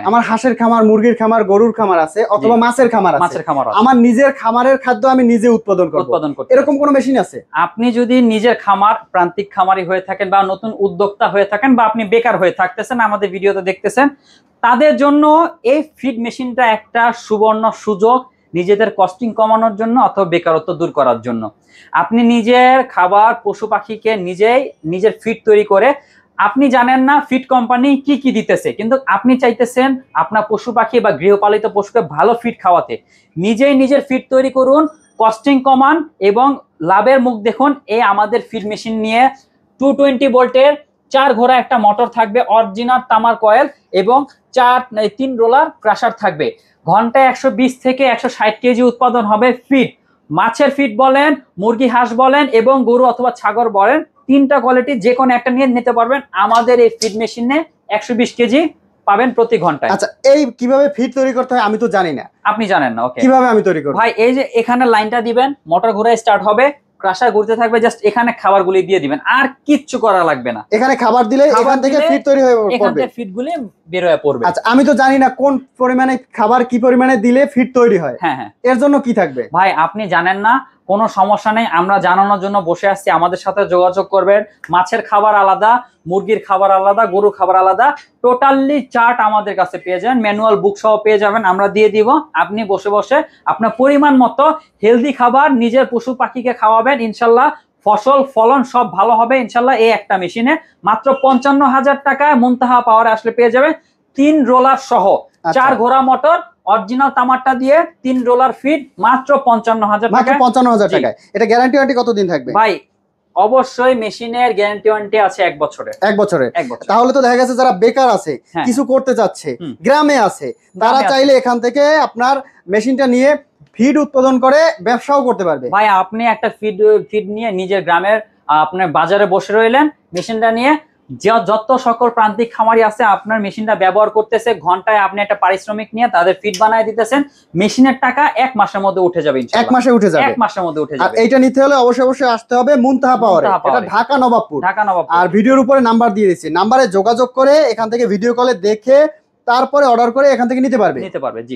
আমার হাঁসের খামার, মুরগির খামার, গরুর খামার আছে অথবা মাছের খামার আছে, আমার নিজের খামারের খাদ্য আমি নিজে উৎপাদন করব, এরকম কোন মেশিন আছে? আপনি যদি নিজের খামার, প্রান্তিক খামারি হয়ে থাকেন বা নতুন উদ্যোক্তা হয়ে থাকেন বা আপনি বেকার হয়ে থাকতেছেন, আমাদের ভিডিওতে দেখতেছেন, তাদের জন্য এই ফিড মেশিনটা একটা সুবর্ণ সুযোগ, নিজেদের কস্টিং কমানোর জন্য অথবা বেকারত্ব দূর করার জন্য। আপনি নিজের খাবার, পশু পাখিকে নিজের ফিড তৈরি করে, আপনি জানেন না ফিড কোম্পানি কি কি দিতেছে, কিন্তু আপনি চাইতেছেন আপনার পশু পাখি বা গৃহপালিত পশুকে ভালো ফিড খাওয়াতে, নিজেই নিজের ফিড তৈরি করুন, কস্টিং কমান এবং লাভের মুখ দেখুন। এই আমাদের ফিড মেশিন নিয়ে 220 ভোল্টের 4 ঘোড়া একটা মোটর থাকবে, অরিজিনাল তামার কয়েল এবং 3 রোলার ক্রাশার থাকবে। ঘন্টায় 120 থেকে 160 কেজি উৎপাদন হবে ফিড। মাছের ফিড বলেন, মুরগি হাঁস বলেন এবং গরু অথবা ছাগল বলেন, 3টা কোয়ালিটি যে কোনো একটা নিয়ে নিতে পারবেন। আমাদের এই ফিড মেশিনে 120 কেজি পাবেন প্রতি ঘন্টায়। আচ্ছা, এই কিভাবে ফিড তৈরি করতে হয় আমি তো জানি না। আপনি জানেন না? ওকে, কিভাবে আমি তৈরি করব? ভাই এই যে এখানে লাইনটা দিবেন, মোটর ঘোরা স্টার্ট হবে, ক্রাশার ঘুরতে থাকবে, জাস্ট এখানে খাবারগুলি দিয়ে দিবেন, আর কিচ্ছু করা লাগবে না। এখানে খাবার দিলে এখান থেকে ফিড তৈরি হয়ে পড়বে, এখান থেকে ফিডগুলি বের হয়ে পড়বে। আচ্ছা, আমি তো জানি না কোন পরিমাণে খাবার কি পরিমাণে দিলে ফিড তৈরি হয়। হ্যাঁ হ্যাঁ, এর জন্য কি থাকবে? ভাই আপনি জানেন না, কোনো সমস্যা নেই, আমরা জানানোর জন্য বসে আসছি, আমাদের সাথে যোগাযোগ করবেন। মাছের খাবার আলাদা, মুরগির খাবার আলাদা, গরুর খাবার আলাদা, টোটালি চার্ট আমাদের কাছে পেয়ে যাবেন, ম্যানুয়াল বুক সহ পেয়ে যাবেন, আমরা দিয়ে দিব। আপনি বসে বসে আপনার পরিমাণ মতো হেলদি খাবার নিজের পশু পাখিকে খাওয়াবেন, ইনশাল্লাহ ফসল ফলন সব ভালো হবে ইনশাল্লাহ। এই একটা মেশিনে মাত্র 55,000 টাকায় মুনতাহা পাওয়ারে আসলে পেয়ে যাবে 3 রোলার সহ, 4 ঘোড়া মোটর, অরিজিনাল তামারটা দিয়ে 3 রোলার ফিড, মাত্র 55,000 টাকা। মাত্র 55,000 টাকায়। এটা গ্যারান্টি ওয়ারেন্টি কতদিন থাকবে? ভাই অবশ্যই মেশিনের গ্যারান্টি ওয়ারেন্টি আছে 1 বছরের। 1 বছরের। তাহলে তো দেখা গেছে যারা বেকার আছে, কিছু করতে চাচ্ছে, গ্রামে আছে, তারা চাইলে এখান থেকে আপনার মেশিনটা নিয়ে ফিড উৎপাদন করে ব্যবসাও করতে পারবে। ভাই আপনি একটা ফিড নিয়ে নিজের গ্রামের আপনার বাজারে বসে রইলেন, মেশিনটা নিয়ে যত সকল প্রান্তিক খামারি আছে আপনার মেশিনটা ব্যবহার করতেছে, ঘন্টায় আপনি একটা পারিশ্রমিক নিয়ে তাদের ফিড বানায় দিতেছেন, মেশিনের টাকা 1 মাসের মধ্যে উঠে যাবে ইনশাআল্লাহ। 1 মাসে উঠে যাবে? 1 মাসের মধ্যে উঠে যাবে। আর এইটা নিতে হলে অবশ্যই আসতে হবে মুনতাহা পাওয়ারে। এটা ঢাকা নবাবপুর। আর ভিডিওর উপরে নাম্বার দিয়ে দিচ্ছি, নাম্বারে যোগাযোগ করে এখান থেকে ভিডিও কলে দেখে তারপরে অর্ডার করে এখান থেকে নিতে পারবে। জি।